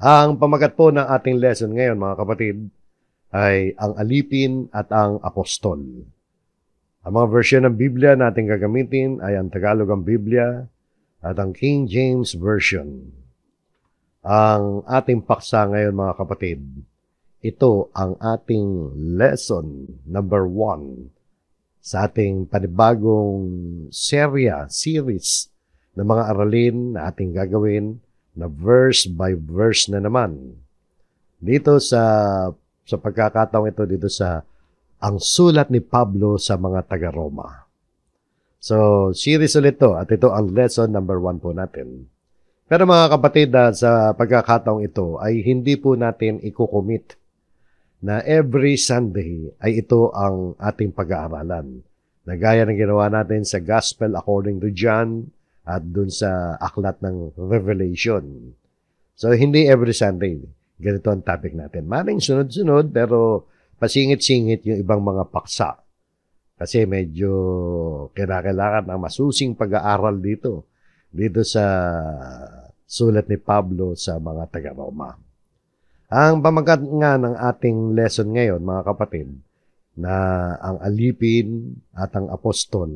Ang pamagat po ng ating lesson ngayon, mga kapatid, ay ang alipin at ang apostol. Ang mga version ng Biblia na ating gagamitin ay ang Tagalog ang Biblia at ang King James Version. Ang ating paksa ngayon, mga kapatid, ito ang ating lesson number 1 sa ating panibagong series ng mga aralin na ating gagawin na verse by verse na naman. Dito sa pagkakataong ito, dito sa ang sulat ni Pablo sa mga taga-Roma. So, series ulit ito at ito ang lesson number 1 po natin. Pero mga kapatid, sa pagkakataong ito ay hindi po natin i-commit na every Sunday ay ito ang ating pag-aaralan. Na gaya ng ginawa natin sa Gospel according to John at dun sa aklat ng Revelation. So, hindi every Sunday. Ganito ang topic natin. Maring sunod-sunod pero pasingit-singit yung ibang mga paksa. Kasi medyo kailangan ng masusing pag-aaral dito sa sulat ni Pablo sa mga taga-Roma. Ang pamagat nga ng ating lesson ngayon, mga kapatid, na ang alipin at ang apostol,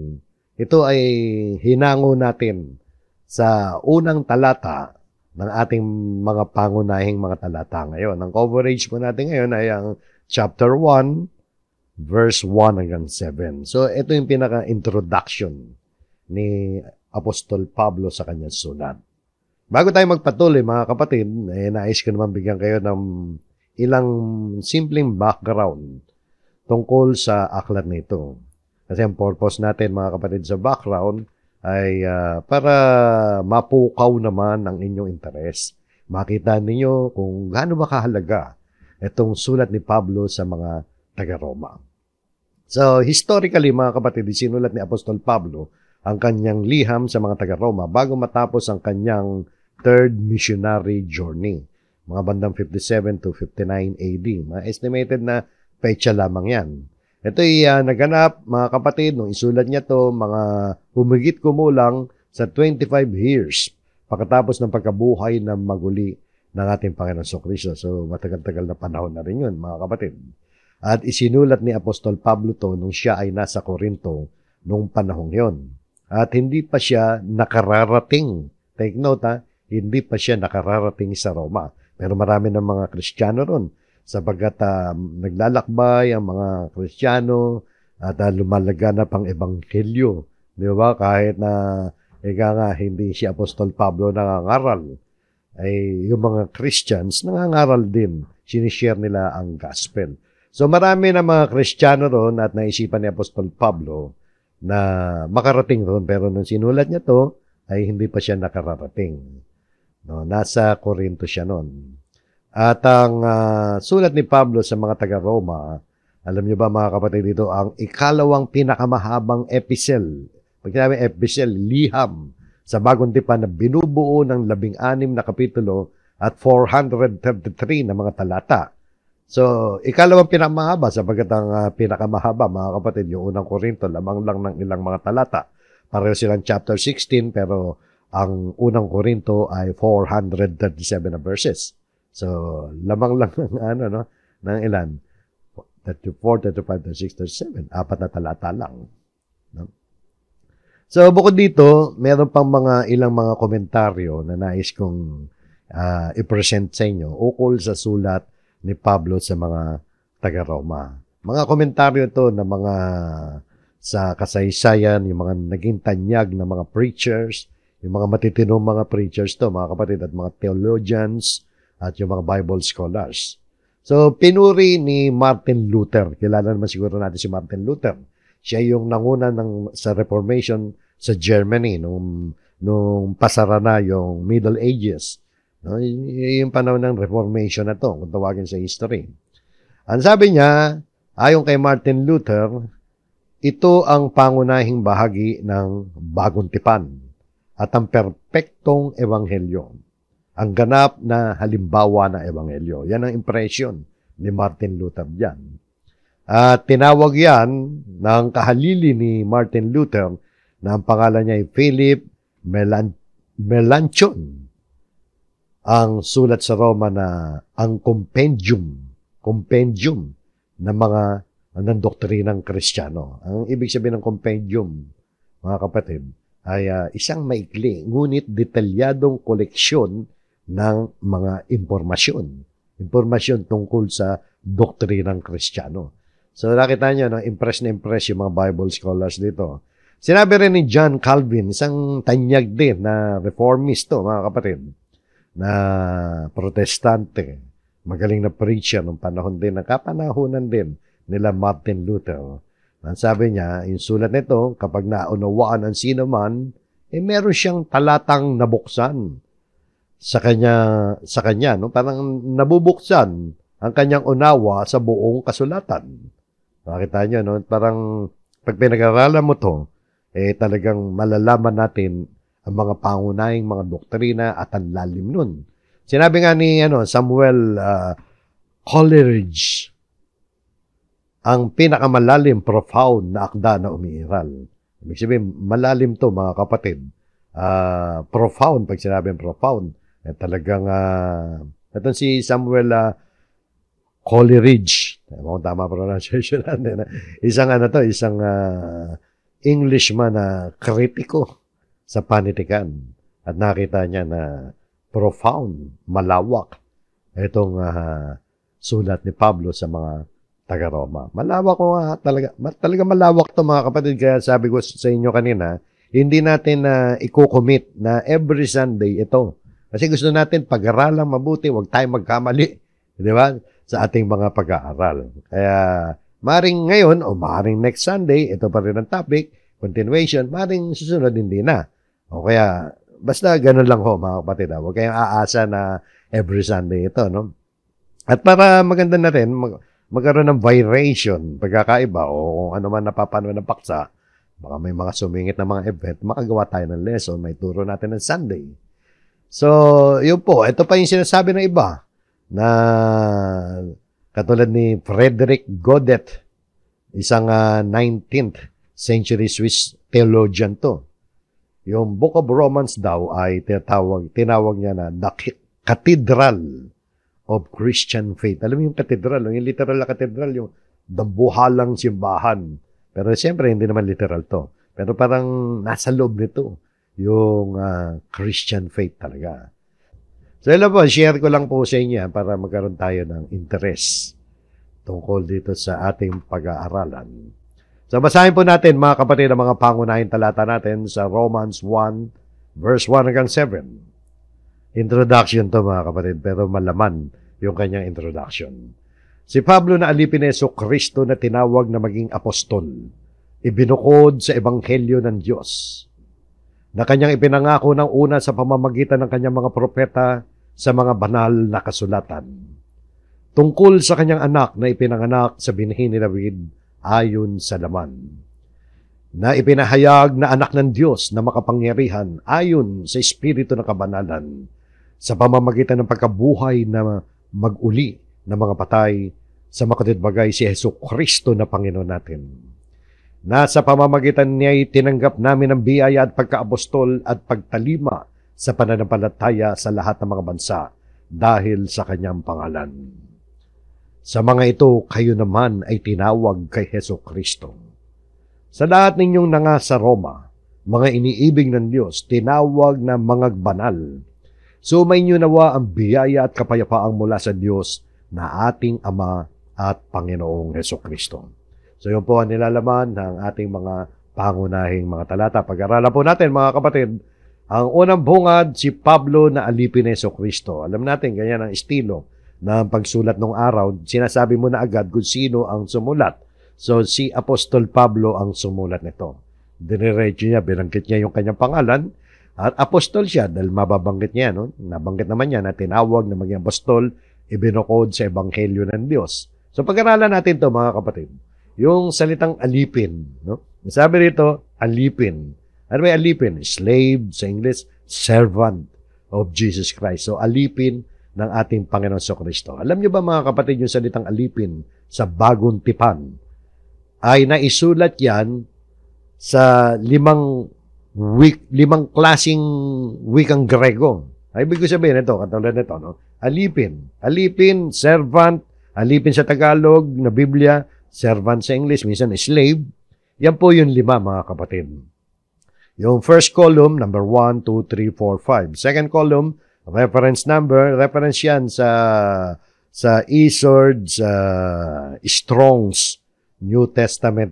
ito ay hinango natin sa unang talata ng ating mga pangunahing mga talata ngayon. Ang coverage po natin ngayon ay ang chapter 1, verse 1 hanggang 7. So, ito yung pinaka-introduction ni Apostol Pablo sa kanyang sulat. Bago tayo magpatuloy, mga kapatid, nais ko naman bigyan kayo ng ilang simpleng background tungkol sa aklat nito. Kasi ang purpose natin, mga kapatid, sa background ay para mapukaw naman ang inyong interes. Makita ninyo kung gaano ba kahalaga itong sulat ni Pablo sa mga taga-Roma. So, historically, mga kapatid, sinulat ni Apostol Pablo ang kanyang liham sa mga taga-Roma bago matapos ang kanyang third missionary journey. Mga bandang 57 to 59 AD. Mga estimated na petsa lamang yan. Ito ay naganap, mga kapatid, nung isulat niya to mga humigit kumulang sa 25 years pagkatapos ng pagkabuhay ng maguli ng ating Panginoon Kristo. So, matagal-tagal na panahon na rin yun, mga kapatid. At isinulat ni Apostol Pablo to nung siya ay nasa Corinto nung panahong yon. At hindi pa siya nakararating. Take note, hindi pa siya nakararating sa Roma. Pero marami ng mga Kristiyano ron. Sabagat naglalakbay ang mga Kristiyano at lumalaganap ang ebanghelyo. Di ba? Kahit na hindi si Apostol Pablo nangangaral, ay yung mga Christians nangangaral din. Sinishare nila ang gospel. So marami na mga Kristiyano ron at naisipan ni Apostol Pablo na makarating ron. Pero nung sinulat niya to, ay hindi pa siya nakararating. No, nasa Corinto siya noon. At ang sulat ni Pablo sa mga taga-Roma, alam niyo ba mga kapatid dito, ang ikalawang pinakamahabang epistle. Pag sinabi epistle, liham sa Bagong Tipan na binubuo ng 16 na kapitulo at 433 na mga talata. So, ikalawang pinakamahaba sapagat ang pinakamahaba, mga kapatid, yung unang Korinto, lamang lang ng ilang mga talata. Pareho silang chapter 16, pero ang unang Korinto ay 437 na verses. So, lamang lang ng ng ilan? 34, 35, 36, 37. 4 na talata lang. No? So, bukod dito, meron pang ilang mga komentaryo na nais kong i-present sa inyo ukol sa sulat ni Pablo sa mga taga-Roma. Mga komentaryo to na mga sa kasaysayan, yung mga naging tanyag na mga preachers, yung mga matitinong mga preachers to, mga kapatid, at mga theologians, at yung mga Bible scholars. So, pinuri ni Martin Luther. Kilala naman siguro natin si Martin Luther. Siya yung nanguna sa Reformation sa Germany nung pasara na yung Middle Ages. No? Yung panahon ng Reformation na to, kung tawagin sa history. Ang sabi niya, ayon kay Martin Luther, ito ang pangunahing bahagi ng Bagong Tipan at ang perpektong ebanghelyo. Ang ganap na halimbawa na ebanghelyo. Yan ang impression ni Martin Luther diyan. At tinawag yan ng kahalili ni Martin Luther na ang pangalan niya ay Philip Melanchthon. ang sulat sa Roma na ang compendium ng mga ng doktrinang Kristiyano. Ang ibig sabihin ng compendium, mga kapatid, ay isang maikli, ngunit detalyadong koleksyon ng mga impormasyon. Impormasyon tungkol sa doktrinang Kristiyano. So nakita niyo, no, impress na impress yung mga Bible scholars dito. Sinabi rin ni John Calvin, isang tanyag din na reformist to, mga kapatid, na protestante, magaling na preacher ng panahon din, nakapanahonan din nila Martin Luther. Ang sabi niya, yung sulat nito, kapag naunawaan ang sino man, meron siyang talatang nabuksan sa kanya, no? Parang nabubuksan ang kanyang unawa sa buong kasulatan. Makita niyo, no? Parang pag pinag-aralan mo to, talagang malalaman natin ang mga pangunahing mga doktrina at ang lalim nun. Sinabi nga ni Samuel Coleridge, ang pinakamalalim, profound na akda na umiiral. Ibig sabihin, malalim to, mga kapatid. Profound, pag sinabing profound, talagang, itong si Samuel Coleridge, tama pronunciation natin, isang Englishman na kritiko sa panitikan. At nakita niya na profound, malawak, itong sulat ni Pablo sa mga taga-Roma. Malawak ko talaga malawak to, mga kapatid. Kaya sabi ko sa inyo kanina, hindi natin i-commit na every Sunday ito. Kasi gusto natin pag-aralang mabuti, huwag tayong magkamali. Di ba? Sa ating mga pag-aaral. Kaya, maring ngayon o maring next Sunday, ito pa rin ang topic, continuation, maring susunod hindi na. O kaya, basta ganun lang ho, mga kapatid. Huwag kayong aasa na every Sunday ito, no? At para maganda na rin, magkaroon ng variation, pagkakaiba, o kung ano man napapanood ng paksa, baka may mga sumingit na mga event, makagawa tayo ng lesson, may turo natin ng Sunday. So, yun po, ito pa yung sinasabi ng iba, na katulad ni Frederick Godet, isang 19th century Swiss theologian to. Yung Book of Romans daw ay tinawag niya na the Cathedral of Christian Faith. Alam mo yung cathedral, yung literal na cathedral, yung dambuhalang simbahan. Pero siyempre, hindi naman literal to. Pero parang nasa loob nito, yung Christian faith talaga. So, yun po, share ko lang po sa inyo para magkaroon tayo ng interest tungkol dito sa ating pag-aaralan. So, basahin po natin, mga kapatid, ang mga pangunahing talata natin sa Romans 1, verse 1 hanggang 7. Introduction to, mga kapatid, pero malaman yung kanyang introduction. Si Pablo na alipin ni Jesucristo na tinawag na maging apostol, ibinukod sa ebanghelyo ng Diyos, na kanyang ipinangako ng una sa pamamagitan ng kanyang mga propeta sa mga banal na kasulatan, tungkol sa kanyang anak na ipinanganak sa binhi ni David ayon sa laman, na ipinahayag na anak ng Diyos na makapangyarihan ayon sa espiritu ng kabanalan, sa pamamagitan ng pagkabuhay na mag-uli ng mga patay, sa makatidbagay si Jesucristo na Panginoon natin. Na sa pamamagitan niya'y tinanggap namin ang biyaya at pagkaapostol at pagtalima sa pananampalataya sa lahat ng mga bansa dahil sa kanyang pangalan. Sa mga ito, kayo naman ay tinawag kay Jesucristo. Sa lahat ninyong nanga sa Roma, mga iniibig ng Diyos, tinawag na mga banal. Sumay niyo nawa ang biyaya at kapayapaang mula sa Diyos na ating Ama at Panginoong Jesucristo. So yun po ang nilalaman ng ating mga pangunahing mga talata. Pag-aralan po natin, mga kapatid, ang unang bungad, si Pablo na alipin ni Jesucristo. Alam natin, ganyan ang estilo ng pagsulat ng araw. Sinasabi mo na agad kung sino ang sumulat. So si Apostol Pablo ang sumulat nito. Diniretso niya, binanggit niya yung kanyang pangalan. At apostol siya dahil mababanggit niya, no? Nabanggit naman niya na tinawag na maging apostol, ibinukod sa ebanghelyo ng Diyos. So pag-aralan natin to, mga kapatid. Yung salitang alipin, no? Sabi rito, alipin. Ano ba alipin? Slave, sa English, servant of Jesus Christ. So alipin ng ating Panginoon Jesucristo. Alam niyo ba, mga kapatid, yung salitang alipin sa Bagong Tipan ay naisulat yan sa limang klaseng wikang Grego. Ay, ibig ko sabihin ito, katulad nito, no? Alipin. Alipin, servant, alipin sa Tagalog na Biblia, servant sa English, minsan slave. Yan po yung 5, mga kapatid. Yung first column, number 1, 2, 3, 4, 5. Second column, reference number, reference yan sa Easord's Strong's New Testament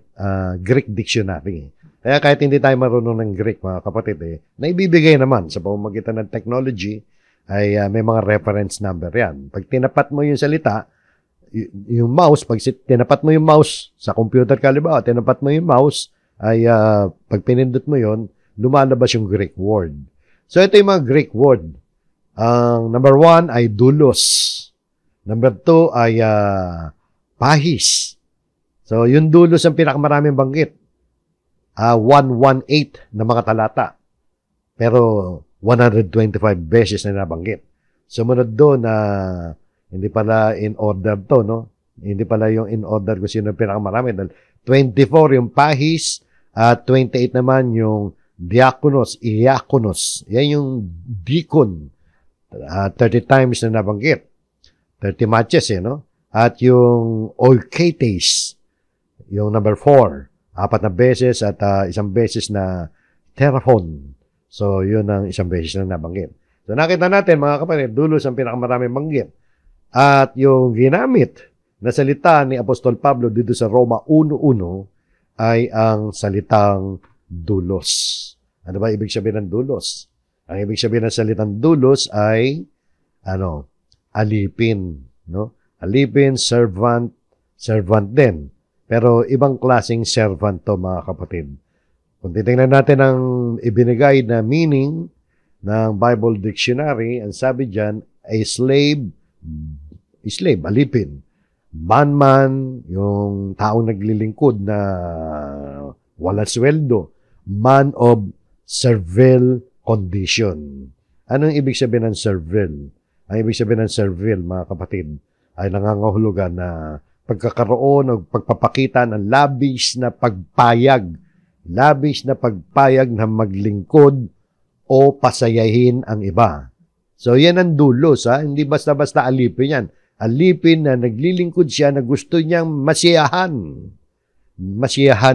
Greek Dictionary. Kaya kahit hindi tayo marunong ng Greek, mga kapatid, naibibigay naman sa pamamagitan ng technology ay may mga reference number yan. Pag tinapat mo yung salita, yung mouse, pag tinapat mo yung mouse sa computer ka, halimbawa, tinapat mo yung mouse, ay pag pinindot mo yon, lumalabas yung Greek word. So ito yung mga Greek word. Ang number 1 ay doulos. Number 2 ay pahis. So yung doulos ang pinakamaraming banggit. 118 na mga talata. Pero 125 beses na nabanggit. Sumunod doon na hindi pala in order to, no? Hindi pala yung in order kung sino yung pinakamarami. 24 yung pahis at 28 naman yung diakonos, iakonos. Yan yung deacon. 30 times na nabanggit. 30 matches, no? At yung oiketes, yung number 4. 4 na beses at 1 beses na teraphon. So, yun ang 1 beses na nabanggit. So, nakita natin, mga kapatid, dulos ang pinakamaraming banggit. At yung ginamit na salita ni Apostol Pablo dito sa Roma 1:1 ay ang salitang dulos. Ano ba ibig sabihin ng dulos? Ang ibig sabihin ng salitang dulos ay, alipin. No? Alipin, servant din. Pero ibang klaseng servant to, mga kapatid. Kung titingnan natin ang ibinigay na meaning ng Bible Dictionary, ang sabi dyan, a slave, alipin. Bondman, yung taong naglilingkod na walang sweldo. Man of servile condition. Anong ibig sabihin ng servile? Ang ibig sabihin ng servile, mga kapatid, ay nangangahulugan na pagkakaroon o pagpapakita ng labis na pagpayag na maglingkod o pasayahin ang iba. So, yan ang dulos, ha? Hindi basta-basta alipin yan. Alipin na naglilingkod siya na gusto niyang masiyahan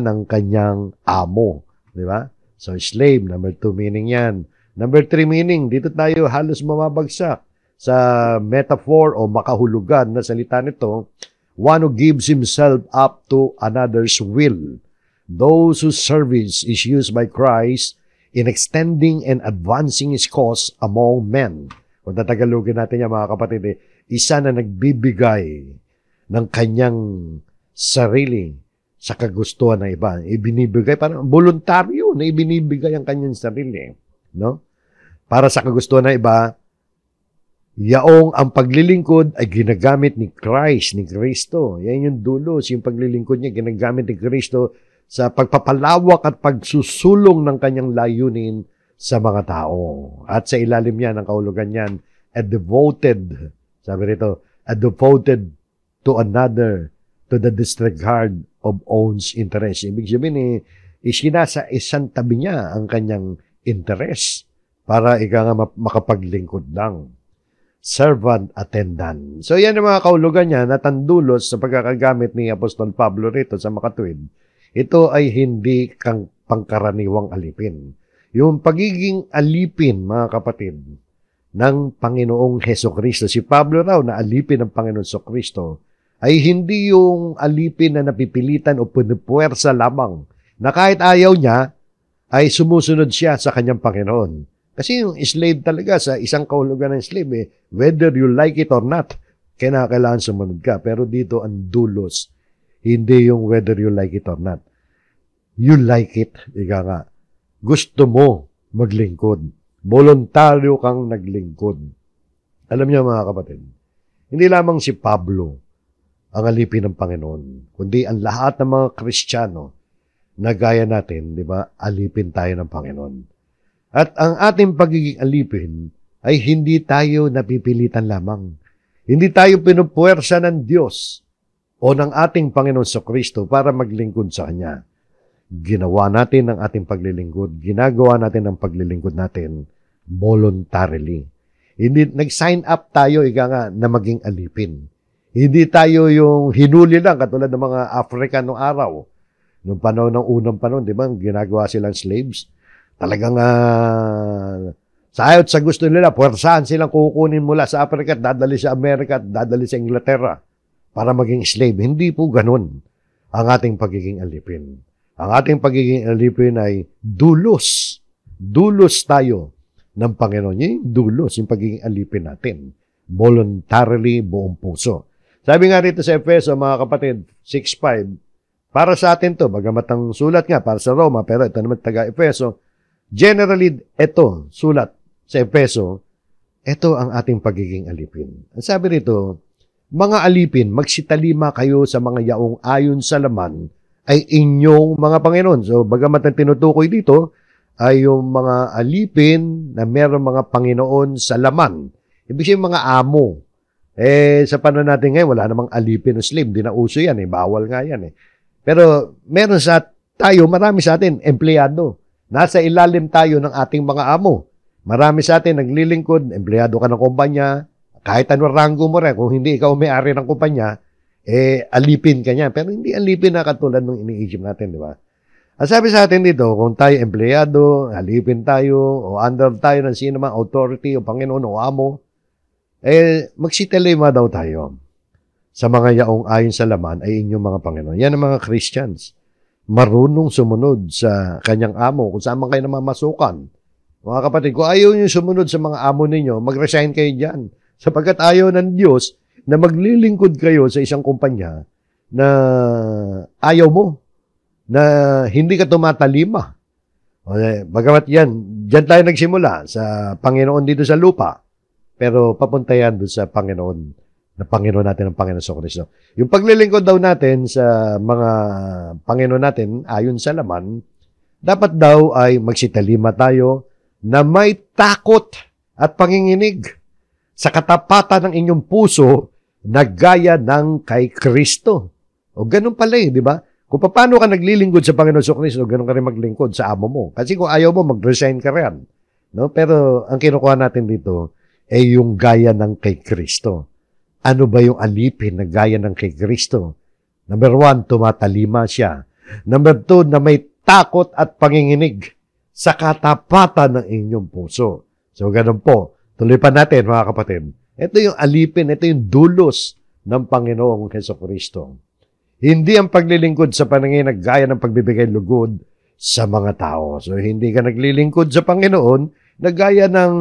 ang kanyang amo. Di ba? So, slave, number 2 meaning yan. Number 3 meaning, dito tayo halos mamabagsak sa metaphor o makahulugan na salita nito, one who gives himself up to another's will. Those whose service is used by Christ in extending and advancing His cause among men. Kung tatagalogin natin yan, mga kapatid, isa na nagbibigay ng kanyang sarili sa kagustuhan ng iba. Ibinibigay, parang voluntaryo na ibinibigay ang kanyang sarili. No? Para sa kagustuhan ng iba, yaong ang paglilingkod ay ginagamit ni Christ, ni Kristo. Yan yung dulos, yung paglilingkod niya, ginagamit ni Kristo sa pagpapalawak at pagsusulong ng kanyang layunin sa mga tao. At sa ilalim niya, ng kahulugan niyan, sabi rito, a devoted to another, to the disregard of own's interest. Ibig sabihin, isinasa isang tabi niya ang kanyang interest para makapaglingkod lang. Servant attendant. So yan ang mga kahulugan niya na tandulos sa pagkakagamit ni Apostol Pablo rito sa makatuwid. Ito ay hindi pangkaraniwang alipin. Yung pagiging alipin, mga kapatid, ng Panginoong Hesukristo. Si Pablo raw na alipin ng Panginoong Hesukristo ay hindi yung alipin na napipilitan o punipuwersa lamang na kahit ayaw niya ay sumusunod siya sa kanyang Panginoon. Kasi yung slave talaga, sa isang kahulugan ng slave, whether you like it or not, kailangan sumunod ka. Pero dito ang dulos, hindi yung whether you like it or not. You like it, ika nga. Gusto mo maglingkod. Voluntaryo kang naglingkod. Alam niyo, mga kapatid, hindi lamang si Pablo ang alipin ng Panginoon, kundi ang lahat ng mga Kristiyano na gaya natin, di ba, alipin tayo ng Panginoon. At ang ating pagiging alipin ay hindi tayo napipilitan lamang. Hindi tayo pinupuwersa ng Diyos o ng ating Panginoon sa Kristo para maglingkod sa Kanya. Ginawa natin ang ating paglilingkod, ginagawa natin ang paglilingkod natin voluntarily. Hindi, nag-sign up tayo, ika nga, na maging alipin. Hindi tayo yung hinuli lang, katulad ng mga African noong araw. Noong panahon ng unang panahon, di ba, ginagawa silang slaves. Talagang sa ayot sa gusto nila, puwersahan silang kukunin mula sa Africa at dadali sa Amerika at dadali sa Inglaterra para maging slave. Hindi po ganun ang ating pagiging alipin. Ang ating pagiging alipin ay dulos. Dulos tayo ng Panginoon. Yung dulos, yung pagiging alipin natin. Voluntarily, buong puso. Sabi nga rito sa Efeso, mga kapatid, 6:5, para sa atin to, bagamat ang sulat nga para sa Roma, pero ito naman taga-Efeso, generally, ito, sulat sa Efeso, ito ang ating pagiging alipin. Ang sabi rito, mga alipin, magsitalima kayo sa mga yaong ayon sa laman ay inyong mga Panginoon. So, bagamat ang tinutukoy dito ay yung mga alipin na meron mga Panginoon sa laman. Ibig sabihin mga amo. Sa panahon natin ngayon, wala namang alipin o slave. Di na uso yan. Bawal nga yan. Pero meron sa tayo, marami sa atin, empleyado. Nasa ilalim tayo ng ating mga amo. Marami sa atin naglilingkod, empleyado ka ng kumpanya, kahit anong ranggo mo rin, kung hindi ikaw may-ari ng kumpanya, alipin ka niya. Pero hindi alipin na katulad ng iniisip natin, di ba? Ang sabi sa atin dito, kung tayo empleyado, alipin tayo, o under tayo ng sino mang authority, o Panginoon, o amo, magsitelema daw tayo sa mga yaong ayon sa laman ay inyong mga Panginoon. Yan ang mga Christians. Marunong sumunod sa kanyang amo, kung saan man kayo namamasukan. Mga kapatid, kung ayaw nyo sumunod sa mga amo ninyo, mag-resign kayo dyan. Sapagkat ayaw ng Diyos na maglilingkod kayo sa isang kumpanya na ayaw mo, na hindi ka tumatalima. Bagamat yan, dyan tayo nagsimula sa Panginoon dito sa lupa, pero papunta yan doon sa Panginoon, na Panginoon natin ang Panginoon sa Kristo. Yung paglilingkod daw natin sa mga Panginoon natin, ayon sa laman, dapat daw ay magsitalima tayo na may takot at panginginig sa katapatan ng inyong puso na gaya ng kay Kristo. O ganun pala di ba? Kung paano ka naglilingkod sa Panginoon sa Kristo, ganun ka rin maglingkod sa amo mo. Kasi kung ayaw mo, mag-resign ka rin. No? Pero ang kinukuha natin dito ay yung gaya ng kay Kristo. Ano ba yung alipin na gaya ng kay Kristo? Number 1, tumatalima siya. Number 2, na may takot at panginginig sa katapatan ng inyong puso. So, ganun po. Tuloy pa natin, mga kapatid. Ito yung alipin, ito yung dulos ng Panginoong Jesucristo. Hindi ang paglilingkod sa paningin na gaya ng pagbibigay lugod sa mga tao. So, hindi ka naglilingkod sa Panginoon na gaya ng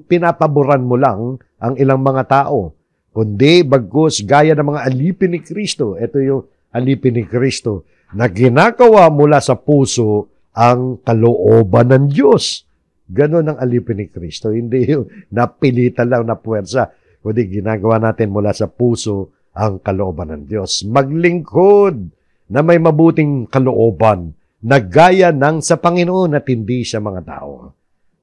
pinapaboran mo lang ang ilang mga tao. Kundi, bagkus, gaya ng mga alipin ni Kristo. Ito yung alipin ni Kristo na ginagawa mula sa puso ang kalooban ng Diyos. Ganon ang alipin ni Kristo. Hindi yung napilitan lang na puwersa, kundi ginagawa natin mula sa puso ang kalooban ng Diyos. Maglingkod na may mabuting kalooban na gaya ng sa Panginoon at hindi sa mga tao.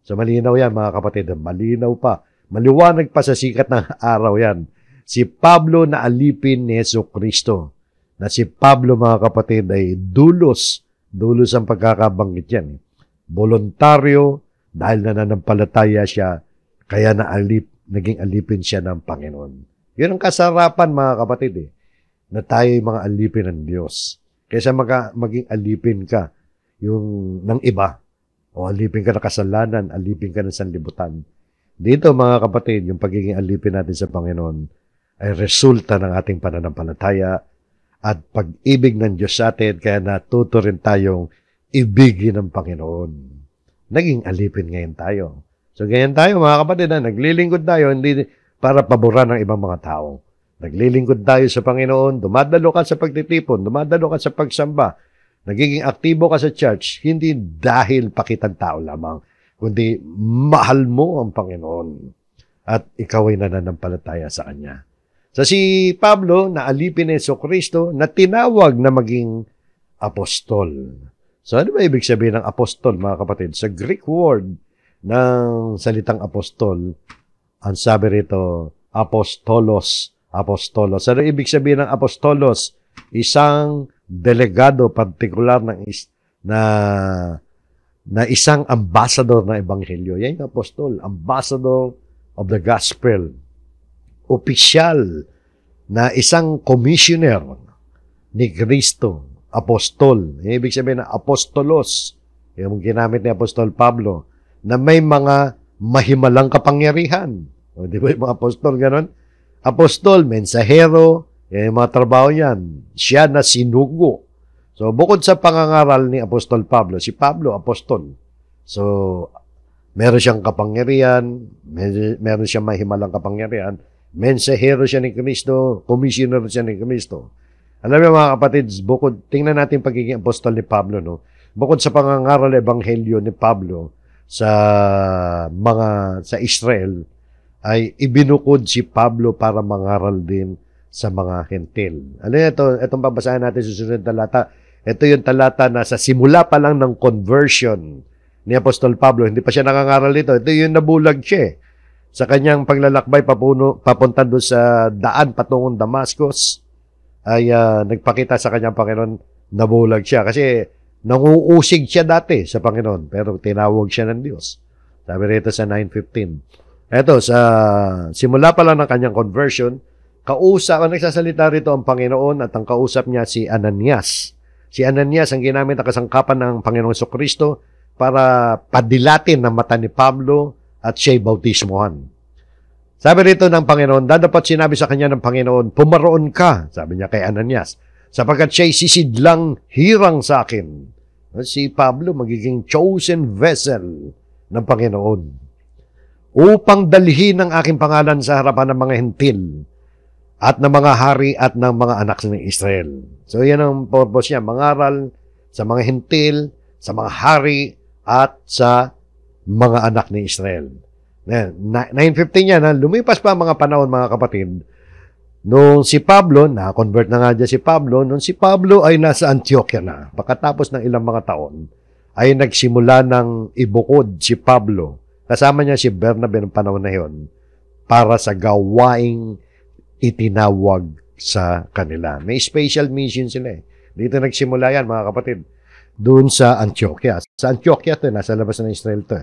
So malinaw yan, mga kapatid. Malinaw pa. Maliwanag pa sa sikat ng araw yan. Si Pablo na alipin ni Jesucristo. Na si Pablo, mga kapatid, ay dulos ang pagkakabanggit yan. Voluntaryo, dahil nananampalataya siya, kaya naging alipin siya ng Panginoon. Yun ang kasarapan, mga kapatid, na tayo mga alipin ng Diyos. Kaysa maging alipin ka ng iba, o alipin ka ng kasalanan, alipin ka ng sanlibutan. Dito, mga kapatid, yung pagiging alipin natin sa Panginoon ay resulta ng ating pananampalataya at pag-ibig ng Diyos sa atin, kaya natuto rin tayong ibigin ng Panginoon. Naging alipin ngayon tayo. So, ganyan tayo, mga kapatid, naglilingkod tayo, hindi para paboran ng ibang mga tao. Naglilingkod tayo sa Panginoon, dumadalo ka sa pagtitipon, dumadalo ka sa pagsamba, nagiging aktibo ka sa church, hindi dahil pakitang tao lamang, kundi mahal mo ang Panginoon at ikaw ay nananampalataya sa Kanya. So si Pablo, na alipin ni Jesucristo, na tinawag na maging apostol. So ano ba ibig sabihin ng apostol, mga kapatid? Sa Greek word ng salitang apostol, ang sabi rito, apostolos. Ano ibig sabihin ng apostolos? Isang delegado partikular na isang ambassador ng ebanghelyo. Yan yung apostol, ambassador of the gospel. Opisyal na isang commissioner ni Kristo, apostol. Ibig sabihin na apostolos, yung ginamit ni Apostol Pablo, na may mga mahimalang kapangyarihan. O, di ba yung mga apostol, ganon? Apostol, mensahero, yung mga trabaho yan. Siya na sinugo. So, bukod sa pangangaral ni Apostol Pablo, si Pablo, apostol. So, meron siyang kapangyarihan, meron siyang mahimalang kapangyarihan, mensahero siya ni Kristo, commissioner siya ni Kristo. Alam niyo mga kapatid, tingnan natin pagiging apostol ni Pablo, no? Bukod sa pangangaral ebanghelyo ni Pablo sa Israel, ay ibinukod si Pablo para mangaral din sa mga hentil. Ano ito? Itong babasahin natin sa susunod na talata. Ito yung talata na sa simula pa lang ng conversion ni Apostol Pablo, hindi pa siya nangangaral dito. Ito yung nabulag siya. Sa kanyang paglalakbay papunta doon sa daan patungong Damascus, ay nagpakita sa kanyang Panginoon, nabulag siya. Kasi nanguusig siya dati sa Panginoon, pero tinawag siya ng Diyos. Sabi rito sa 9:15. Eto, sa simula pa lang ng kanyang conversion, nagsasalita rito ang Panginoon at ang kausap niya si Ananias. Si Ananias ang ginamit na kasangkapan ng Panginoong Jesucristo para padilatin ang mata ni Pablo at siya'y bautismohan. Sabi rito ng Panginoon, dapat sinabi sa kanya ng Panginoon, pumaroon ka, sabi niya kay Ananias, sapagkat siya'y sisidlang hirang sa akin. Si Pablo magiging chosen vessel ng Panginoon upang dalhin ang aking pangalan sa harapan ng mga hentil at ng mga hari at ng mga anak ng Israel. So yan ang purpose niya, mangaral sa mga hentil, sa mga hari at sa mga anak ni Israel. 9:15 yan, lumipas pa mga panahon mga kapatid. Nung si Pablo, na-convert na nga dyan si Pablo, nung si Pablo ay nasa Antioquia na, pagkatapos ng ilang mga taon, ay nagsimula ng ibukod si Pablo. Kasama niya si Bernabe ng panahon na yun para sa gawaing itinawag sa kanila. May special mission sila eh. Dito nagsimula yan mga kapatid. Doon sa Antioquia. Sa Antioquia to, nasa labas ng Israel to.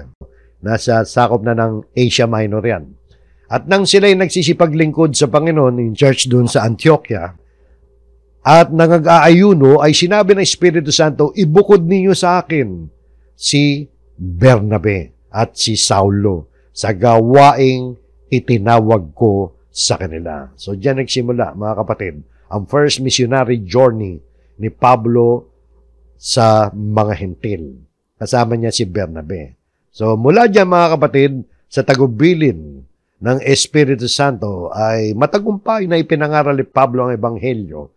Nasa sakop na ng Asia Minor yan. At nang sila'y nagsisipaglingkod sa Panginoon in church doon sa Antioquia, at nangag-aayuno, ay sinabi ng Espiritu Santo, ibukod ninyo sa akin si Bernabe at si Saulo sa gawaing itinawag ko sa kanila. So diyan nagsimula mga kapatid, ang first missionary journey ni Pablo sa mga hentil. Kasama niya si Bernabe. So mula diyan mga kapatid, sa tagubilin ng Espiritu Santo ay matagumpay na ipinangaral ni Pablo ang Ebanghelyo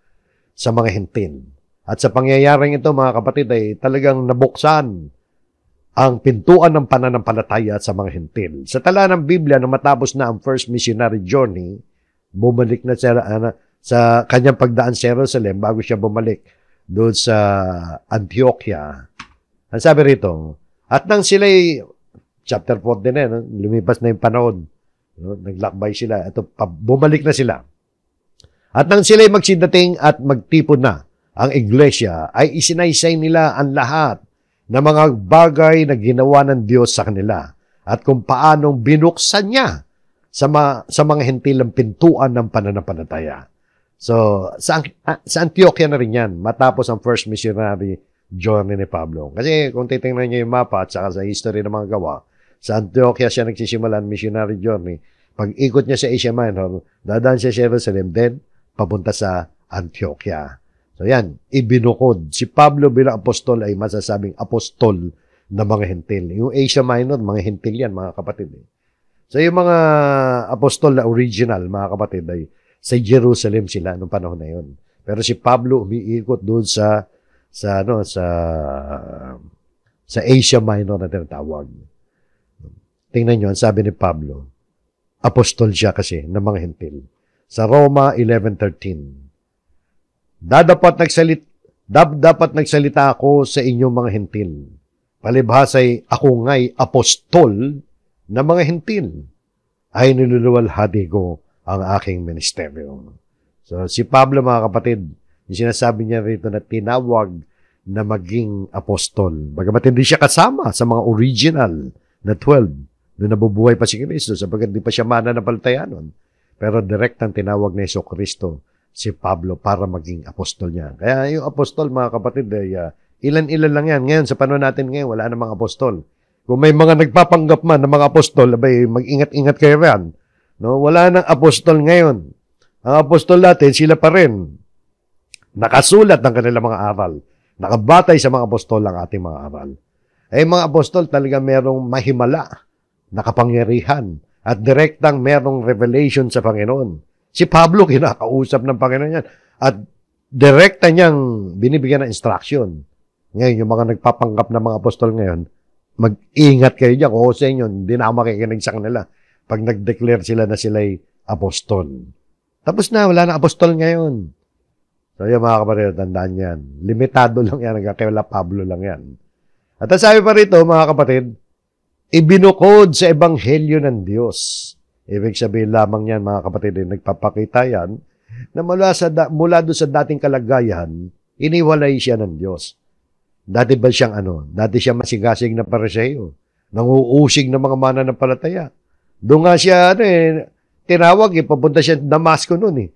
sa mga hentil. At sa pangyayaring ito mga kapatid ay talagang nabuksan ang pintuan ng pananampalataya sa mga hentil. Sa tala ng Biblia na matapos na ang first missionary journey, bumalik na siya sa kanyang pagdaan sa Jerusalem bago siya bumalik doon sa Antioquia. Ang sabi rito, at nang sila'y, chapter 4 din lumipas na yung panahon, naglakbay sila, bumalik na sila. At nang sila'y magsidating at magtipon na ang iglesia, ay isinaysay nila ang lahat na mga bagay na ginawa ng Diyos sa kanila at kung paanong binuksan niya sa mga hentil ang pintuan ng pananampalataya. So, sa Antioquia na rin yan, matapos ang first missionary journey ni Pablo. Kasi kung titingnan niyo yung mapa at saka sa history ng mga gawa, sa Antioquia siya nagsisimula ang missionary journey. Pag ikot niya sa Asia Minor, dadaan siya sa Jerusalem, then papunta sa Antioquia. So yan, ibinukod. Si Pablo bilang apostol ay masasabing apostol ng mga hentil. Yung Asia Minor, mga hentil yan, mga kapatid. So yung mga apostol na original, mga kapatid, ay sa Jerusalem sila noong panahon na yun. Pero si Pablo umiikot doon sa Asia Minor na tinatawag. Tingnan nyo, ang sabi ni Pablo, apostol siya kasi ng mga hentil. Sa Roma 11:13, dapat nagsalita ako sa inyong mga hentil. Palibhasay ako nga'y apostol ng mga hentil. Ay niluluwalhati ko ang aking ministeryo. So, si Pablo, mga kapatid, yung sinasabi niya rito na tinawag na maging apostol. Bagamat hindi siya kasama sa mga original na 12 Noong nabubuhay pa si Kristo, sapagkat di pa siya mananampalataya nun. Pero direktang tinawag ni Jesucristo si Pablo para maging apostol niya. Kaya yung apostol, mga kapatid, ilan-ilan lang yan. Ngayon, sa panahon natin ngayon, wala namang apostol. Kung may mga nagpapanggap man ng mga apostol, abay, mag-ingat-ingat kayo yan. No? Wala nang apostol ngayon. Ang apostol natin, sila pa rin. Nakasulat ng kanilang mga aral. Nakabatay sa mga apostol ang ating mga aral. Eh, mga apostol talaga merong mahimala na kapangyarihan at direktang merong revelation sa Panginoon. Si Pablo, kinakausap ng Panginoon yan. At direkta niyang binibigyan ng instruction. Ngayon, yung mga nagpapanggap na mga apostol ngayon, mag-ingat kayo dyan. Kung sa inyo, hindi na ako makikinig sa kanila pag nag-declare sila na sila'y apostol. Tapos na, wala na apostol ngayon. So, yung mga kapatid, tandaan yan. Limitado lang yan. Kaya Pablo lang yan. At sabi pa rito, mga kapatid, ibinukod sa ebanghelyo ng Diyos. Ibig sabihin lamang yan, mga kapatid, nagpapakita yan na mula doon sa dating kalagayan, iniwalay siya ng Diyos. Dati ba siyang Dati siya masigasig na pariseo. Nanguusig ng mga mananampalataya. Doon nga siya, tinawag, papunta siya Damasco noon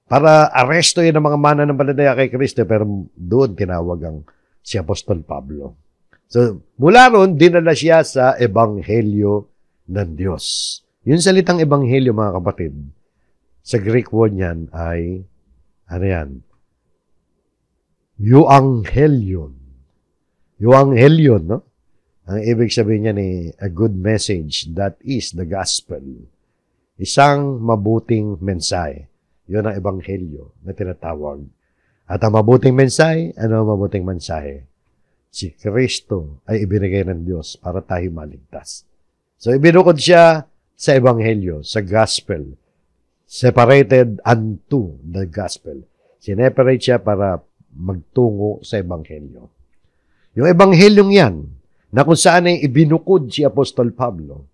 para aresto yun ng mga mananampalataya kay Kristo. Pero doon tinawag si Apostol Pablo. So, mula ron, dinala siya sa ebanghelyo ng Diyos. Yung salitang ebanghelyo, mga kapatid, sa Greek word niyan ay, euangelion. Euangelion, no? Ang ibig sabihin niyan a good message, that is the gospel. Isang mabuting mensahe. Yun ang ebanghelyo na tinatawag. At ang mabuting mensahe, ano ang mabuting mensahe? Si Kristo ay ibinigay ng Diyos para tayo maligtas. So, ibinukod siya sa ebanghelyo, sa gospel. Separated unto the gospel. Sineparate siya para magtungo sa ebanghelyo. Yung ebanghelyong yan, na kung saan ay ibinukod si Apostol Pablo,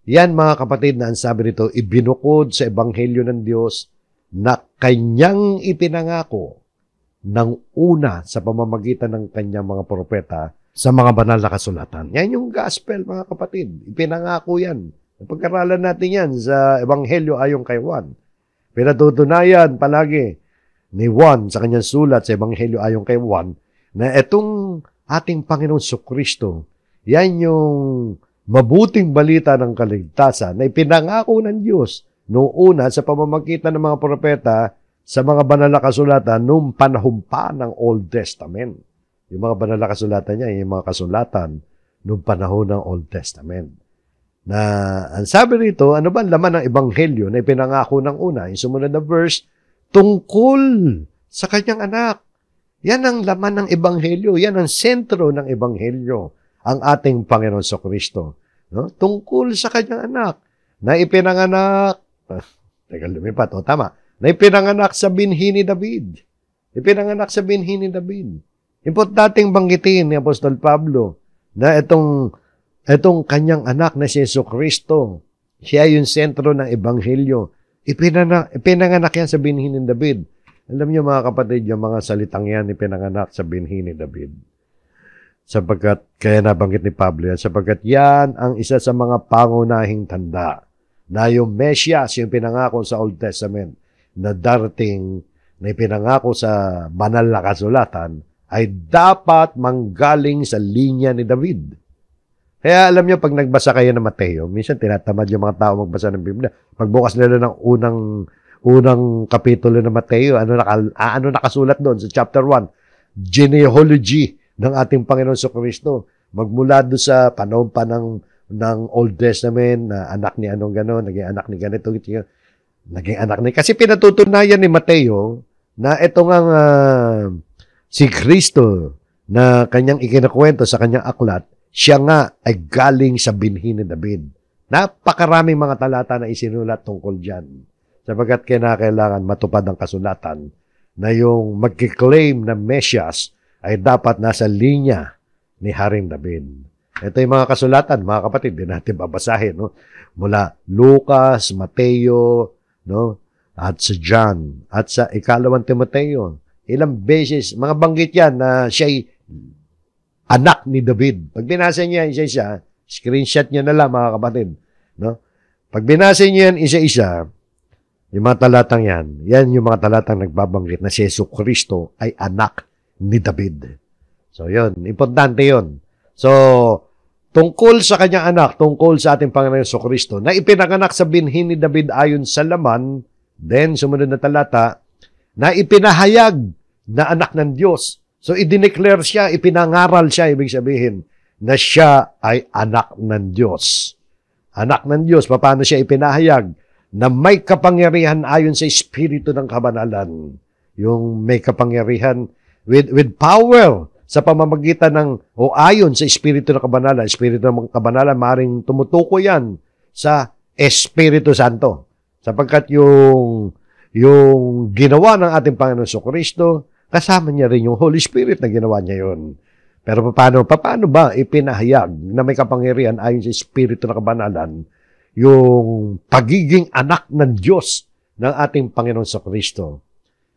yan, mga kapatid, na ang sabi nito, ibinukod sa ebanghelyo ng Diyos na kanyang ipinangako ng una sa pamamagitan ng kanyang mga propeta sa mga banal na kasulatan. Yan yung gospel, mga kapatid. Ipinangako yan. Pagkaralan natin yan sa ebanghelyo ayon kay Juan. Pinatutunayan palagi ni Juan sa kanyang sulat sa ebanghelyo ayon kay Juan na itong ating Panginoon Jesucristo, yan yung mabuting balita ng kaligtasan na ipinangako ng Diyos noong una sa pamamagitan ng mga propeta sa mga banal na kasulatan noong panahon pa ng Old Testament. Yung mga banal na kasulatan niya, yung mga kasulatan noong panahon ng Old Testament. Na ang sabi rito, ano ba laman ng ebanghelyo na ipinangako ng una? Yung sumunod na verse, tungkol sa kanyang anak. Yan ang laman ng ebanghelyo. Yan ang sentro ng ebanghelyo. Ang ating Panginoon Jesucristo. No? Tungkol sa kanyang anak na ipinanganak. Teka, lumipat. Tama. Na ipinanganak sa binhi ni David. Ipinanganak sa binhi ni David. Importanteng banggitin ni Apostol Pablo na itong kanyang anak na si Jesucristo, siya yung sentro ng ebanghelyo. Ipinanganak yan sa binhi ni David. Alam niyo, mga kapatid, yung mga salitang yan ipinanganak sa binhi ni David. Sapagkat, kaya nabanggit ni Pablo yan, sapagkat yan ang isa sa mga pangunahing tanda na yung Mesias, yung pinangako sa Old Testament, na darating, na ipinangako sa banal na kasulatan, ay dapat manggaling sa linya ni David. Kaya alam niyo, pag nagbasa kayo ng Mateo, minsan tinatamad yung mga tao magbasa ng Biblia. Pagbukas nila ng unang kapitulo ng Mateo, ano nakasulat doon sa chapter 1? Genealogy ng ating Panginoon Jesucristo. Magmula doon sa panahon pa ng Old Testament, na anak ni anong gano'n, naging anak ni ganito, naging anak ni... Kasi pinatutunayan ni Mateo na ito nga si Kristo na kanyang ikinakwento sa kanyang aklat, siya nga ay galing sa binhi ni David. Napakaraming mga talata na isinulat tungkol dyan. Sapagkat kailangan matupad ang kasulatan na yung magkiklaim na Mesias ay dapat nasa linya ni Haring David. Ito yung mga kasulatan, mga kapatid, din natin babasahin. No? Mula Lucas, Mateo, no? At sa John, at sa ikalawang Timoteo. Ilang beses, mga banggit yan na siya'y anak ni David. Pag binasa niya, siya Screenshot nyo na lang, mga kapatid. No? Pag binasa nyo yan isa-isa, yung mga talatang yan yung mga talatang nagbabanggit na si Jesucristo ay anak ni David. So, yun. Importante yun. So, tungkol sa kanyang anak, tungkol sa ating Panginoon Jesucristo, na ipinanganak sa binhi ni David ayon sa laman, then, sumunod na talata, na ipinahayag na anak ng Diyos. So, idineclare siya, ipinangaral siya, ibig sabihin, na siya ay anak ng Diyos. Anak ng Diyos, paano siya ipinahayag? Na may kapangyarihan ayon sa Espiritu ng Kabanalan. Yung may kapangyarihan with power sa pamamagitan ng, o ayon sa Espiritu ng Kabanalan. Espiritu ng Kabanalan, maaaring tumutukoy yan sa Espiritu Santo. Sapagkat yung ginawa ng ating Panginoon Jesucristo, kasama niya rin yung Holy Spirit na ginawa niya yun. Pero paano ba ipinahayag na may kapangyarihan ayon sa Espiritu ng Kabanalan yung pagiging anak ng Diyos ng ating Panginoon Jesucristo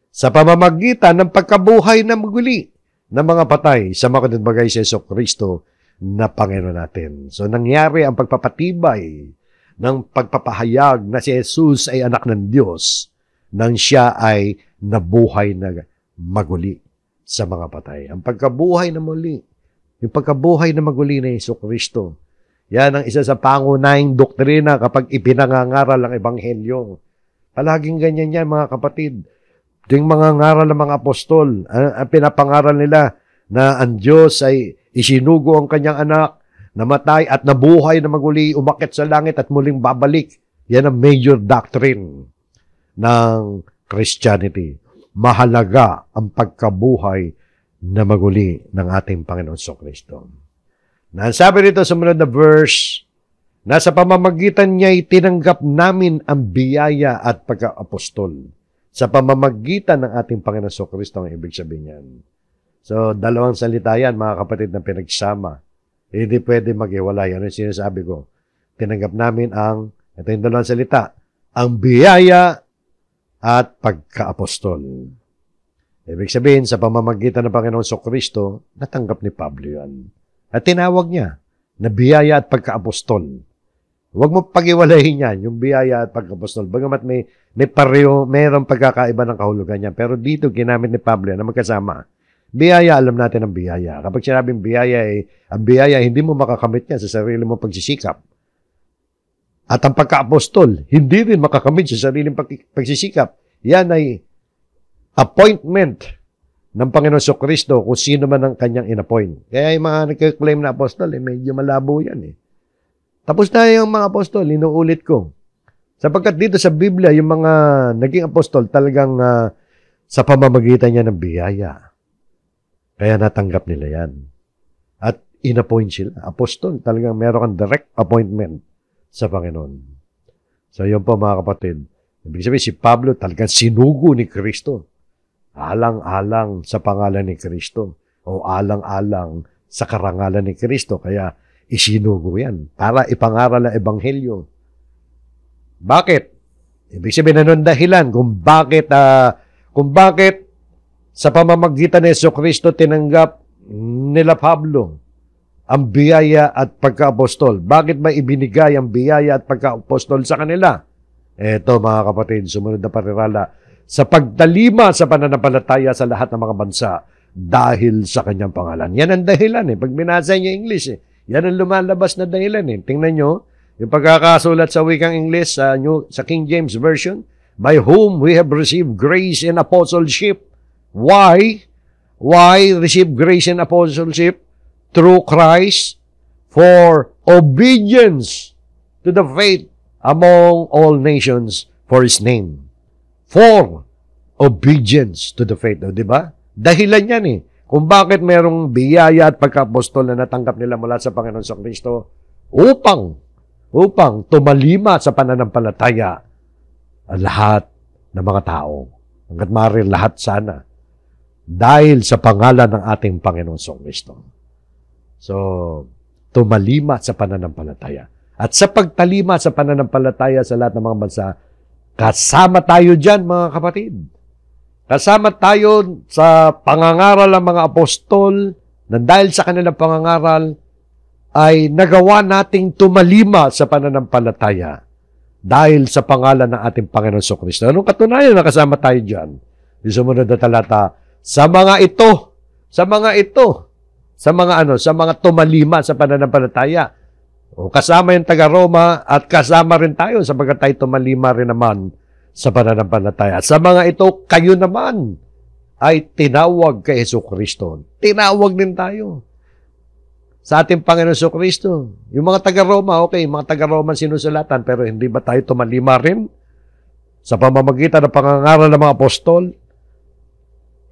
sa pamamagitan ng pagkabuhay na maguli ng mga patay sa makadadbagay sa Jesucristo na Panginoon natin. So nangyari ang pagpapatibay ng pagpapahayag na si Jesus ay anak ng Diyos nang siya ay nabuhay na maguli sa mga patay. Ang pagkabuhay na muli, yung pagkabuhay na maguli ni Jesucristo, yan ang isa sa pangunahing doktrina kapag ipinangangaral ang Ebanghelyo. Palaging ganyan yan, mga kapatid. Yung mga ngaral ng mga apostol, pinapangaral nila na ang Diyos ay isinugo ang kanyang anak, namatay at nabuhay na maguli, umakyat sa langit at muling babalik. Yan ang major doctrine ng Christianity. Mahalaga ang pagkabuhay na maguli ng ating Panginoon Jesucristo. Nasabi rito sa munod na verse, na sa pamamagitan niya'y tinanggap namin ang biyaya at pagka-apostol. Sa pamamagitan ng ating Panginoon Jesucristo ang ibig sabihin yan. So, dalawang salita yan, mga kapatid, na pinagsama. Hindi pwede mag-iwalay. Ano yung sinasabi ko? Tinanggap namin ito yung dalawang salita, ang biyaya at pagka-apostol. Ibig sabihin, sa pamamagitan ng Panginoon Jesucristo, natanggap ni Pablo yan. At tinawag niya na biyaya at pagka-apostol. Huwag mo pag-iwalayin yan, yung biyaya at pagka-apostol. Bagamat mayroong pagkakaiba ng kahulugan niya. Pero dito, ginamit ni Pablo na magkasama. Biyaya, alam natin ang biyaya. Kapag sinabing biyaya, ang biyaya, hindi mo makakamit niya sa sarili mo pagsisikap. At ang pagka-apostol, hindi rin makakamit sa sariling pagsisikap. Yan ay appointment ng Panginoon Jesucristo kung sino man ang kanyang inappoint. Kaya yung mga nagkiklaim na apostol, medyo malabo yan. Tapos na yung mga apostol, inuulit ko. Sapagkat dito sa Biblia, yung mga naging apostol talagang sa pamamagitan niya ng biyaya. Kaya natanggap nila yan. At inappoint sila. Apostol, talagang meron kang direct appointment sa Panginoon. So yun po, mga kapatid. Ibig sabihin, si Pablo talagang sinugo ni Kristo. Alang-alang sa pangalan ni Kristo o alang-alang sa karangalan ni Kristo. Kaya isinugo yan para ipangaral ang Ebanghelyo. Bakit? Ibig sabihin na nun dahilan kung bakit sa pamamagitan ni Jesucristo tinanggap nila Pablo ang biyaya at pagka-apostol. Bakit ba ibinigay ang biyaya at pagka-apostol sa kanila? Eto, mga kapatid, sumunod na parirala. Sa pagtalima sa pananampalataya sa lahat ng mga bansa dahil sa kanyang pangalan. Yan ang dahilan Pag binasa niyo English yan ang lumalabas na dahilan Tingnan nyo, yung pagkakasulat sa wikang English sa King James Version, by whom we have received grace and apostleship. Why? Why receive grace and apostleship? Through Christ, for obedience to the faith among all nations for His name. For obedience to the faith. Diba? Dahilan yan kung bakit merong biyaya at pagka-apostol na natanggap nila mula sa Panginoon Jesucristo upang tumalima sa pananampalataya ang lahat ng mga tao. Hanggat maaari lahat sana. Dahil sa pangalan ng ating Panginoon Jesucristo. So, tumalima sa pananampalataya. At sa pagtalima sa pananampalataya sa lahat ng mga bansa, kasama tayo dyan, mga kapatid. Kasama tayo sa pangangaral ng mga apostol na dahil sa kanilang pangangaral, ay nagawa nating tumalima sa pananampalataya dahil sa pangalan ng ating Panginoon Jesucristo. Anong katunayan na kasama tayo dyan? Yung sumunod na talata, sa mga tumalima sa pananampalataya. O kasama yung taga-Roma at kasama rin tayo sapagkat tayo tumalima rin naman sa pananampalataya. Sa mga ito, kayo naman ay tinawag kay Jesucristo. Tinawag din tayo sa ating Panginoon Jesucristo. Yung mga taga-Roma, okay, mga taga-Roma sinusulatan, pero hindi ba tayo tumalima rin sa pamamagitan ng pangangaral ng mga apostol?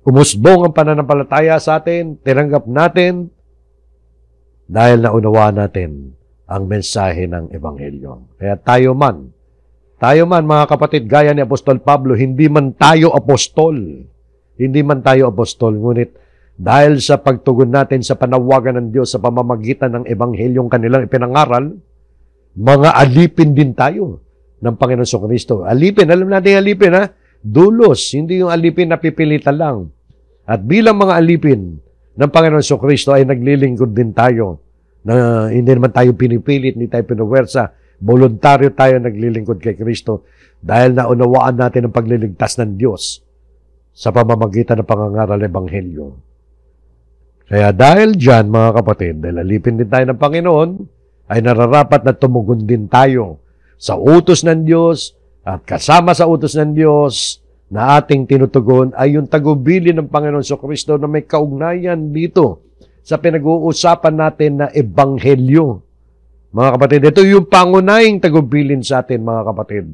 Umusbong ang pananampalataya sa atin, tinanggap natin, dahil naunawaan natin ang mensahe ng Ebanghelyo. Kaya tayo man mga kapatid, gaya ni Apostol Pablo, hindi man tayo apostol, ngunit dahil sa pagtugon natin sa panawagan ng Diyos sa pamamagitan ng Ebanghelyong kanilang ipinangaral, mga alipin din tayo ng Panginoon Jesucristo. Alipin, alam natin alipin ha? Dulos, hindi yung alipin na pipilitan lang. At bilang mga alipin ng Panginoon Jesucristo ay naglilingkod din tayo na hindi naman tayo pinipilit, hindi tayo pinuwersa. Voluntaryo tayo naglilingkod kay Kristo dahil naunawaan natin ang pagliligtas ng Diyos sa pamamagitan ng pangangaral ng Ebanghelyo. Kaya dahil dyan, mga kapatid, dahil alipin din tayo ng Panginoon, ay nararapat na tumugon din tayo sa utos ng Diyos at kasama sa utos ng Diyos na ating tinutugon ay yung tagubilin ng Panginoon Jesucristo na may kaugnayan dito sa pinag-uusapan natin na Ebanghelyo. Mga kapatid, ito yung pangunahing tagubilin sa atin, mga kapatid,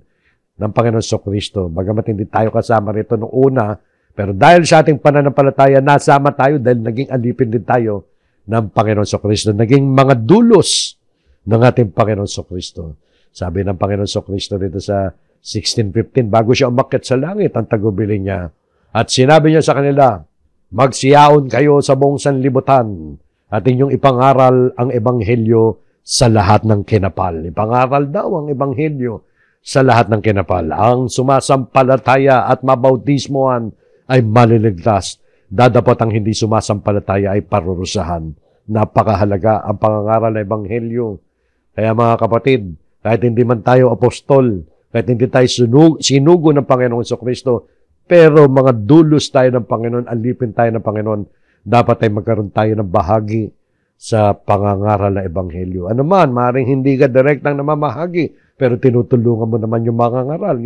ng Panginoon Jesucristo. Bagamat hindi tayo kasama rito noong una, pero dahil sa ating pananampalataya, nasama tayo dahil naging alipin din tayo ng Panginoon Jesucristo. Naging mga dulos ng ating Panginoon Jesucristo. Sabi ng Panginoon Jesucristo dito sa 16:15, bago siya umakyat sa langit, ang tagubilin niya. At sinabi niya sa kanila, magsiyaon kayo sa buong sanlibutan at inyong ipangaral ang Ebanghelyo sa lahat ng kinapal. Ipangaral daw ang Ebanghelyo sa lahat ng kinapal. Ang sumasampalataya at mabautismohan ay maliligtas. Dadapot ang hindi sumasampalataya ay parurusahan. Napakahalaga ang pangangaral ng Ebanghelyo. Kaya mga kapatid, kahit hindi man tayo apostol, kahit hindi tayo sinugo ng Panginoong Jesucristo, pero mga dulos tayo ng Panginoon, alipin tayo ng Panginoon, dapat ay magkaroon tayo ng bahagi sa pangangaral na Ebanghelyo. Ano man, maaaring hindi ka direktang namamahagi, pero tinutulungan mo naman yung mangangaral.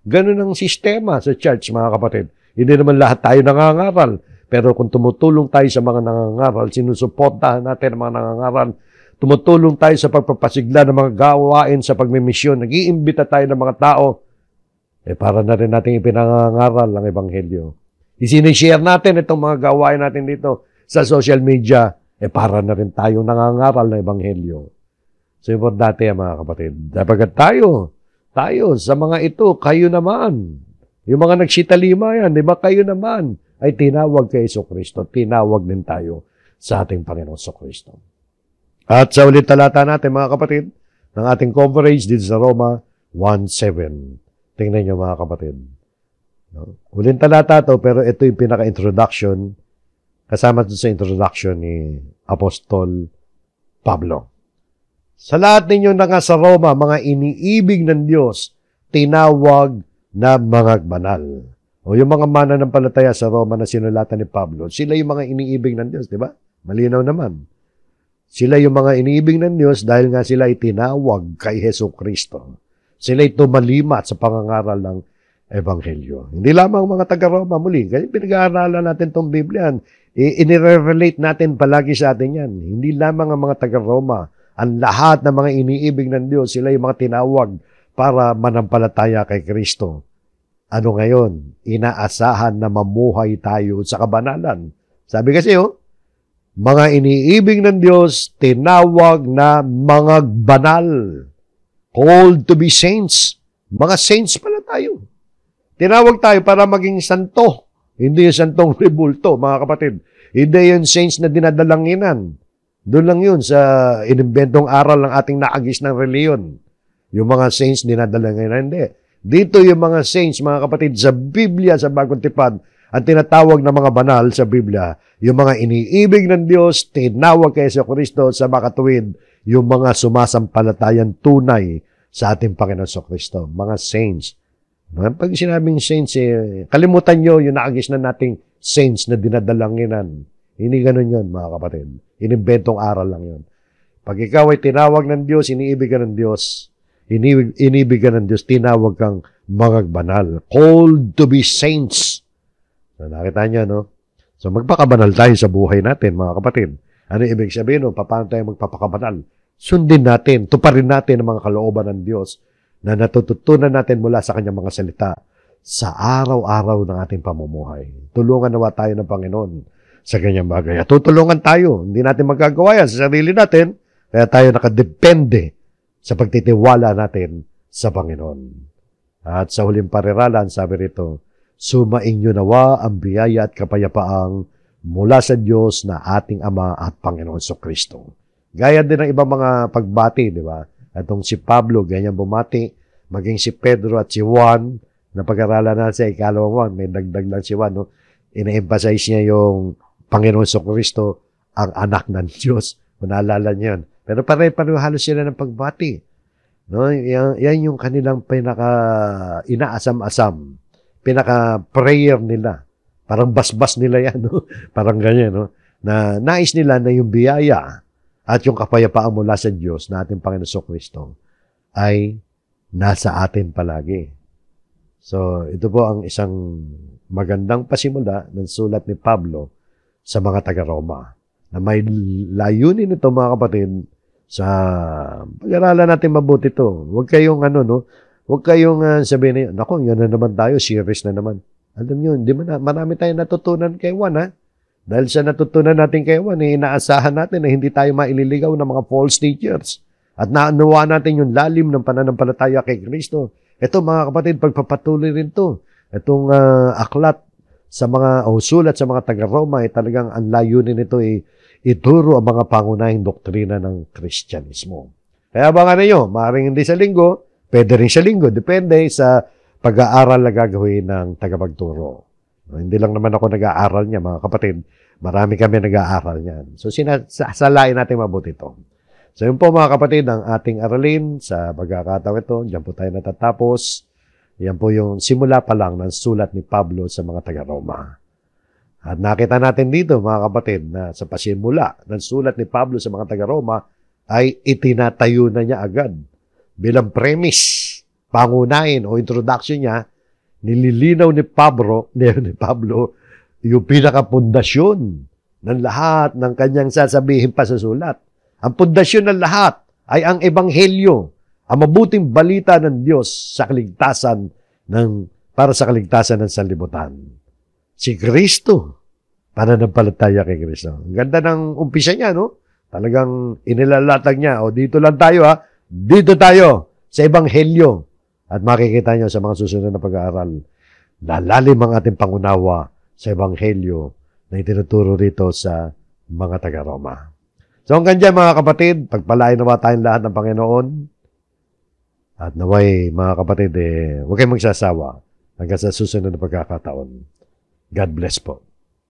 Ganun ang sistema sa church, mga kapatid. Hindi naman lahat tayo nangangaral, pero kung tumutulong tayo sa mga nangangaral, sinusuportahan natin ang mga nangangaral, tumutulong tayo sa pagpapasigla ng mga gawain sa pagmimisyon, nag-iimbita tayo ng mga tao, para na rin natin ipinangangaral ang Ebanghelyo. Isinishare natin itong mga gawain natin dito sa social media, para na rin tayong nangangaral ng Ebanghelyo. So, importante mga kapatid. Dapat tayo sa mga ito, kayo naman. Yung mga nagsitalima yan, di ba kayo naman ay tinawag kay Jesucristo. Tinawag din tayo sa ating Panginoon Jesucristo. At sa ulit talata natin, mga kapatid, ng ating coverage dito sa Roma 1:7. Tingnan nyo mga kapatid. Uling talata to, pero ito yung pinaka-introduction, kasama dito sa introduction ni Apostol Pablo. Sa lahat ninyo na nga sa Roma, mga iniibig ng Diyos, tinawag na mga banal. O yung mga mananampalataya sa Roma na sinulatan ni Pablo, sila yung mga iniibig ng Diyos, di ba? Malinaw naman. Sila yung mga iniibig ng Diyos dahil nga sila ay tinawag kay Jesucristo. Sila'y tumalimat sa pangangaral ng Ebanghelyo. Hindi lamang mga taga-Roma muli. Kaya pinag-aaralan natin itong Biblia. Inire-relate natin palagi sa atin yan. Hindi lamang ang mga taga-Roma. Ang lahat ng mga iniibig ng Diyos, sila yung mga tinawag para manampalataya kay Kristo. Ano ngayon? Inaasahan na mamuhay tayo sa kabanalan. Sabi kasi, mga iniibig ng Diyos, tinawag na mga banal. Called to be saints. Mga saints pala tayo. Tinawag tayo para maging santo. Hindi yung santong rebulto, mga kapatid. Hindi yung saints na dinadalanginan. Doon lang yun sa inimbentong aral ng ating naagis ng reliyon. Yung mga saints dinadalanginan, hindi. Dito yung mga saints, mga kapatid, sa Biblia, sa Bagong Tipan, Ang tinatawag na mga banal sa Biblia, yung mga iniibig ng Diyos, tinawag kay Jesucristo sa makatuwid, yung mga sumasampalatayan tunay sa ating Panginoon Jesucristo, mga saints. Pag sinabing saints, kalimutan nyo yung naagis na nating saints na dinadalanginan. Hindi ganun yun, mga kapatid. Inimbentong aral lang yun. Pag ikaw ay tinawag ng Diyos, iniibig ka ng Diyos, inibig ka ng Diyos, tinawag kang mga banal. Called to be saints. So, nakita niyo, no? So, magpakabanal tayo sa buhay natin, mga kapatid. Ano ibig sabihin, no? Paano tayo magpapakabanal? Sundin natin, tuparin natin ang mga kalooban ng Diyos na natututunan natin mula sa kanyang mga salita sa araw-araw ng ating pamumuhay. Tulungan nawa tayo ng Panginoon sa ganyang bagay. At tutulungan tayo. Hindi natin magagawa yan sa sarili natin, kaya tayo nakadepende sa pagtitiwala natin sa Panginoon. At sa huling pariralan, sabi rito, sumainyo nawa ang biyaya at kapayapaang mula sa Diyos na ating Ama at Panginoon Jesucristo. Gaya din ng ibang mga pagbati, di ba? Itong si Pablo, ganyan bumati, maging si Pedro at si Juan, na pag-aralan natin sa ikalawang 1, may dagdag lang si Juan, no? Ina-emphasize niya yung Panginoon Jesucristo, ang anak ng Diyos. Kung naalala niyo yun. Pero pare-pareho halos sila ng pagbati. No? Yan yung kanilang inaasam-asam. Pinaka-prayer nila. Parang basbas nila yan. No? Parang ganyan. No? Na nais nila na yung biyaya at yung kapayapaan mula sa Diyos na ating Panginoon Jesucristo ay nasa atin palagi. So, ito po ang isang magandang pasimula ng sulat ni Pablo sa mga taga-Roma. Na may layunin ito, mga kapatid, sa pag-aralan natin mabuti ito. Huwag kayong huwag kayong sabihin na, naku, yan na naman tayo, serious na naman. Alam nyo, marami tayong natutunan kay Juan, ha? Dahil sa natutunan natin kay Juan, inaasahan natin na hindi tayo maililigaw ng mga false teachers. At naanuwa natin yung lalim ng pananampalataya kay Kristo. Ito, mga kapatid, pagpapatuloy rin to. Itong aklat sa mga sulat sa mga taga-Roma, talagang ang layunin nito ay ituro ang mga pangunahing doktrina ng Kristyanismo. Kaya abangan ninyo, maaaring hindi sa linggo, pwede rin sa linggo, depende sa pag-aaral na gagawin ng tagapagturo. Hindi lang naman ako nag-aaral niya, mga kapatid. Marami kami nag-aaral niyan. So, sasalain natin mabuti ito. So, yun po, mga kapatid, ang ating aralin sa pagkakataon ito. Diyan po tayo natatapos. Yan po yung simula pa lang ng sulat ni Pablo sa mga taga-Roma. At nakita natin dito, mga kapatid, na sa pasimula ng sulat ni Pablo sa mga taga-Roma ay itinatayo na niya agad bilang premise, pangunahin o introduction niya, nililinaw ni Pablo yung pinakapundasyon ng lahat ng kanyang sasabihin pa sa sulat. Ang pundasyon ng lahat ay ang Ebanghelyo, ang mabuting balita ng Diyos sa kaligtasan para sa kaligtasan ng sanlibutan. Si Kristo, pananampalataya kay Kristo. Ang ganda ng umpisa niya, no? Talagang inilalatag niya, dito lang tayo, ha? Dito tayo sa Ebanghelyo. At makikita niyo sa mga susunod na pag-aaral, lalalim ang ating pangunawa sa Ebanghelyo na itinuturo rito sa mga taga-Roma. So hanggang dyan, mga kapatid, pagpalain nawa tayong lahat ng Panginoon. At naway, mga kapatid, huwag kayong magsasawa hanggang sa susunod na pagkakataon. God bless po.